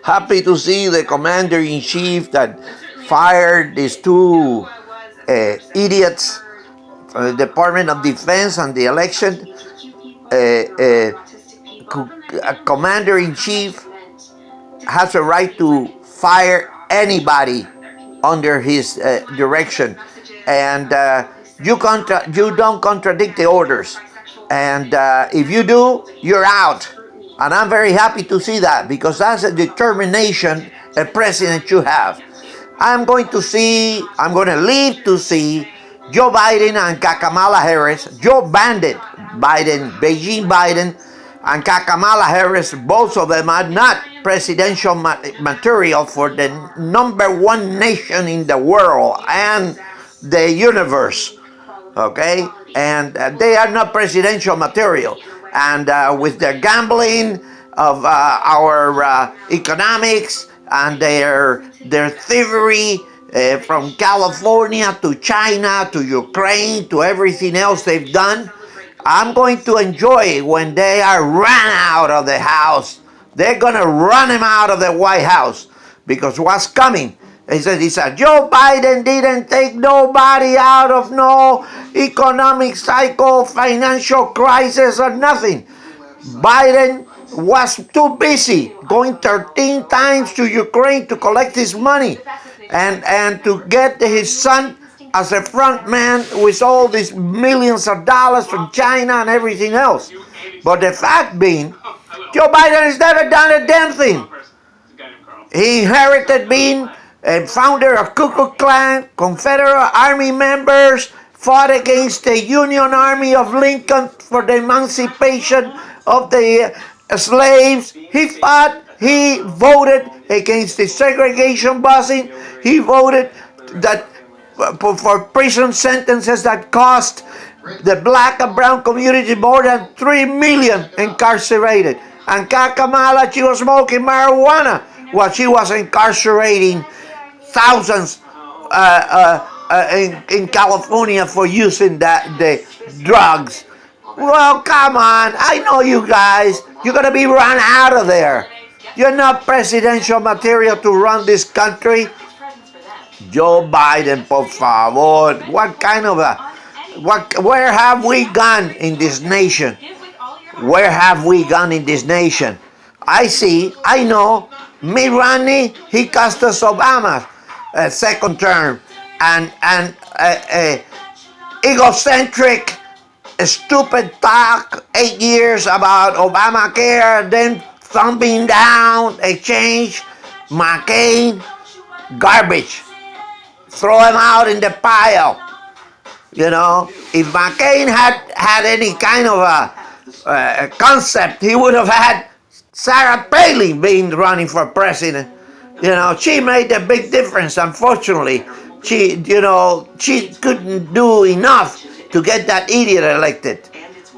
Happy to see the commander-in-chief that fired these two idiots from the Department of Defense and the election. A commander-in-chief has a right to fire anybody under his direction, and you don't contradict the orders. And if you do, you're out. And I'm very happy to see that, because that's a determination a president should have. I'm going to live to see Joe Biden and Kamala Harris, Joe Bandit Biden, Beijing Biden, and Kamala Harris, both of them are not presidential material for the number one nation in the world and the universe, okay? And they are not presidential material. And with their gambling of our economics and their thievery from California to China to Ukraine to everything else they've done, I'm going to enjoy when they are run out of the house. They're going to run him out of the White House, because what's coming? He said, Joe Biden didn't take nobody out of no economic cycle, financial crisis, or nothing. Biden was too busy going 13 times to Ukraine to collect his money and to get his son as a front man with all these millions of dollars from China and everything else. But the fact being, Joe Biden has never done a damn thing. He inherited being a founder of Ku Klux Klan, Confederate Army members, fought against the Union Army of Lincoln for the emancipation of the slaves. He voted against the segregation busing. He voted that for prison sentences that cost the black and brown community more than 3 million incarcerated. And Kamala, she was smoking marijuana while she was incarcerating thousands in California for using the drugs. Well, come on. I know you guys. You're going to be run out of there. You're not presidential material to run this country. Joe Biden, por favor. What kind of where have we gone in this nation? Where have we gone in this nation? I know, Mitt Romney, he cost us Obama a second term, and egocentric, stupid talk, 8 years about Obamacare, then thumbing down a change, McCain, garbage. Throw him out in the pile. You know, if McCain had any kind of a concept, he would have had Sarah Palin being running for president. You know, she made a big difference. Unfortunately, she couldn't do enough to get that idiot elected.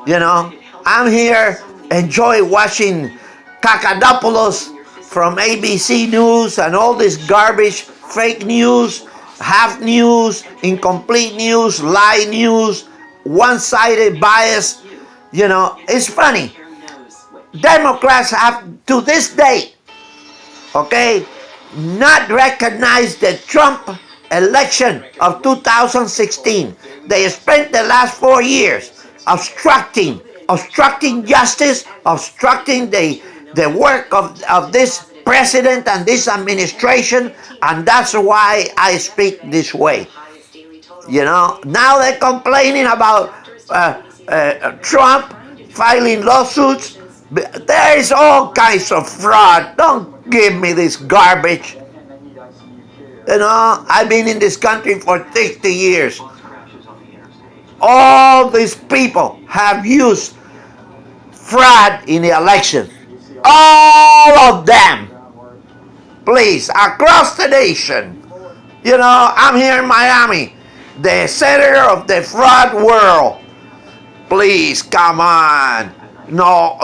You know, I'm here, enjoy watching Kakadopoulos from ABC News and all this garbage, fake news, half news, incomplete news, lie news, one-sided bias. You know, it's funny. Democrats have, to this day, okay, not recognized the Trump election of 2016. They spent the last 4 years obstructing justice, obstructing the work of this president and this administration, and that's why I speak this way. You know, now they're complaining about Trump filing lawsuits. There is all kinds of fraud. Don't give me this garbage. You know, I've been in this country for 60 years. All these people have used fraud in the election. All of them. Please, across the nation. You know, I'm here in Miami, the center of the fraud world. Please, come on. No,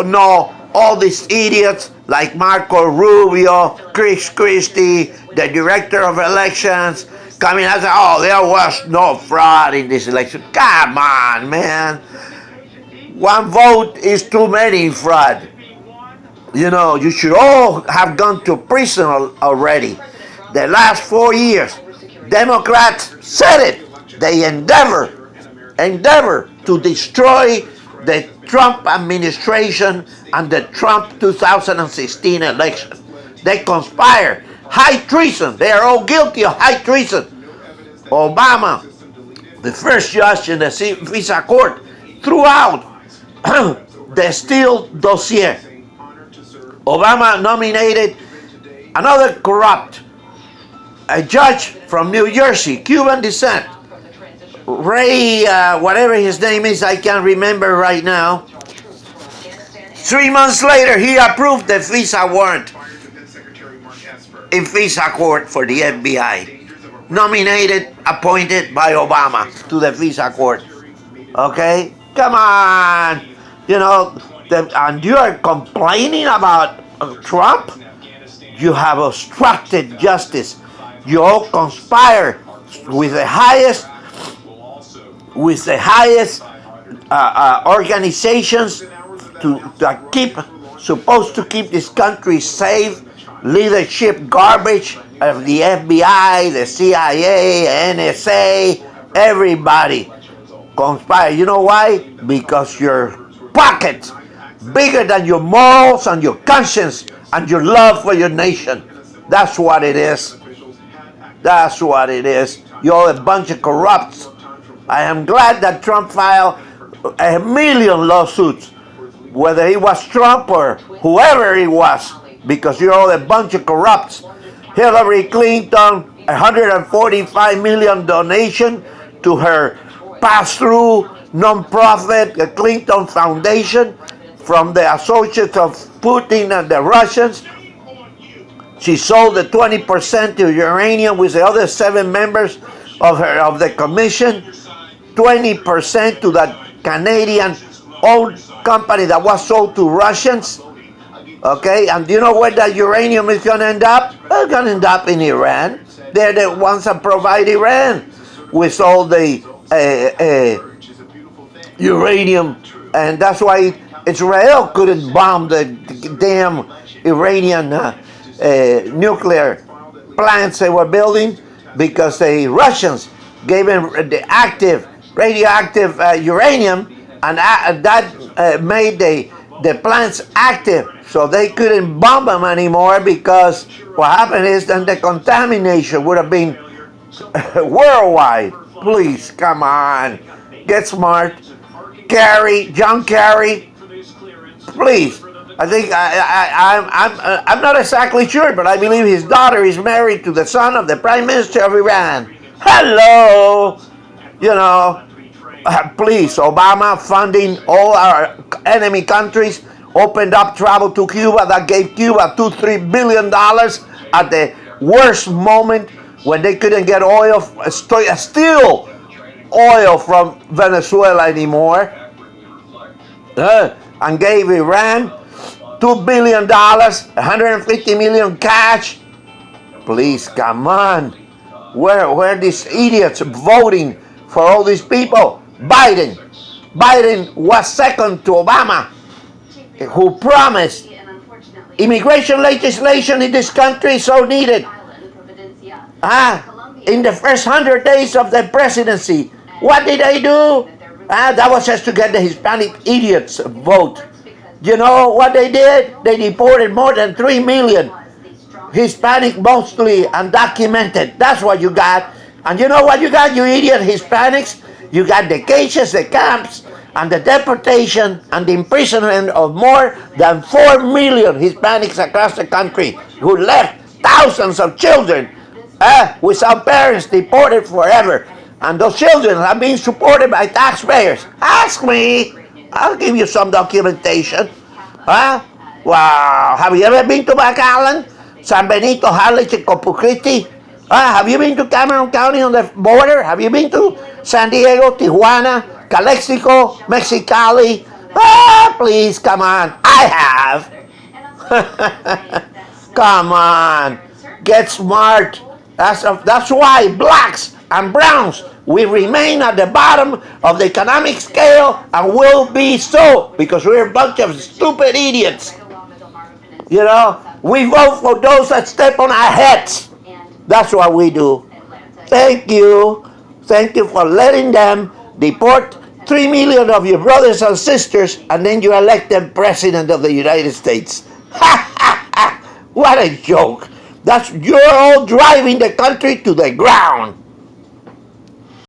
all these idiots like Marco Rubio, Chris Christie, the director of elections, coming out and say, oh, there was no fraud in this election. Come on, man. One vote is too many fraud. You know, you should all have gone to prison already. The last 4 years, Democrats said it. They endeavor to destroy the Trump administration and the Trump 2016 election. They conspire. High treason. They are all guilty of high treason. Obama, the first judge in the visa court, threw out the Steele dossier. Obama nominated another corrupt, a judge from New Jersey, Cuban descent, Ray, whatever his name is, I can't remember right now. 3 months later, he approved the visa warrant in visa court for the FBI. Nominated, appointed by Obama to the visa court. Okay? Come on! You know, and you are complaining about Trump? You have obstructed justice. You all conspire with the highest organizations supposed to keep this country safe. Leadership garbage of the FBI, the CIA, NSA, everybody conspire. You know why? Because your pockets bigger than your morals and your conscience and your love for your nation. That's what it is. That's what it is. You're a bunch of corrupts. I am glad that Trump filed 1 million lawsuits, whether he was Trump or whoever he was, because you're all a bunch of corrupts. Hillary Clinton, $145 million donation to her pass-through non-profit, the Clinton Foundation, from the associates of Putin and the Russians. She sold the 20% to uranium with the other 7 members of the commission, 20% to that Canadian-owned company that was sold to Russians. Okay, and do you know where that uranium is going to end up? It's going to end up in Iran. They're the ones that provide Iran with all the uranium, and that's why Israel couldn't bomb the damn Iranian nuclear plants they were building, because the Russians gave them the radioactive uranium, and that made the plants active, so they couldn't bomb them anymore, because what happened is then the contamination would have been worldwide. Please, come on, get smart. John Kerry, please. I think I'm not exactly sure, but I believe his daughter is married to the son of the Prime Minister of Iran. Hello, you know. Please, Obama funding all our enemy countries, opened up travel to Cuba, that gave Cuba $2-3 billion at the worst moment when they couldn't get oil, still oil from Venezuela anymore, and gave Iran $2 billion, $150 million cash. Please, come on. Where are these idiots voting for all these people? Biden was second to Obama, who promised immigration legislation in this country so needed. In the first 100 days of the presidency, what did they do? That was just to get the Hispanic idiots vote. You know what they did? They deported more than 3 million Hispanic, mostly undocumented. That's what you got. And you know what you got, you idiot Hispanics? You got the cages, the camps, and the deportation and the imprisonment of more than 4 million Hispanics across the country, who left thousands of children without parents, deported forever. And those children are being supported by taxpayers. Ask me. I'll give you some documentation. Wow. Have you ever been to Back Island? San Benito, Harlech, and Corpus Christi? Have you been to Cameron County on the border? Have you been to San Diego, Tijuana, Calexico, Mexicali? Please, come on. I have. Come on. Get smart. That's why blacks and browns, we remain at the bottom of the economic scale, and will be so, because we're a bunch of stupid idiots. You know, we vote for those that step on our heads. That's what we do. Thank you. Thank you for letting them deport 3 million of your brothers and sisters, and then you elect them president of the United States. What a joke. You're all driving the country to the ground.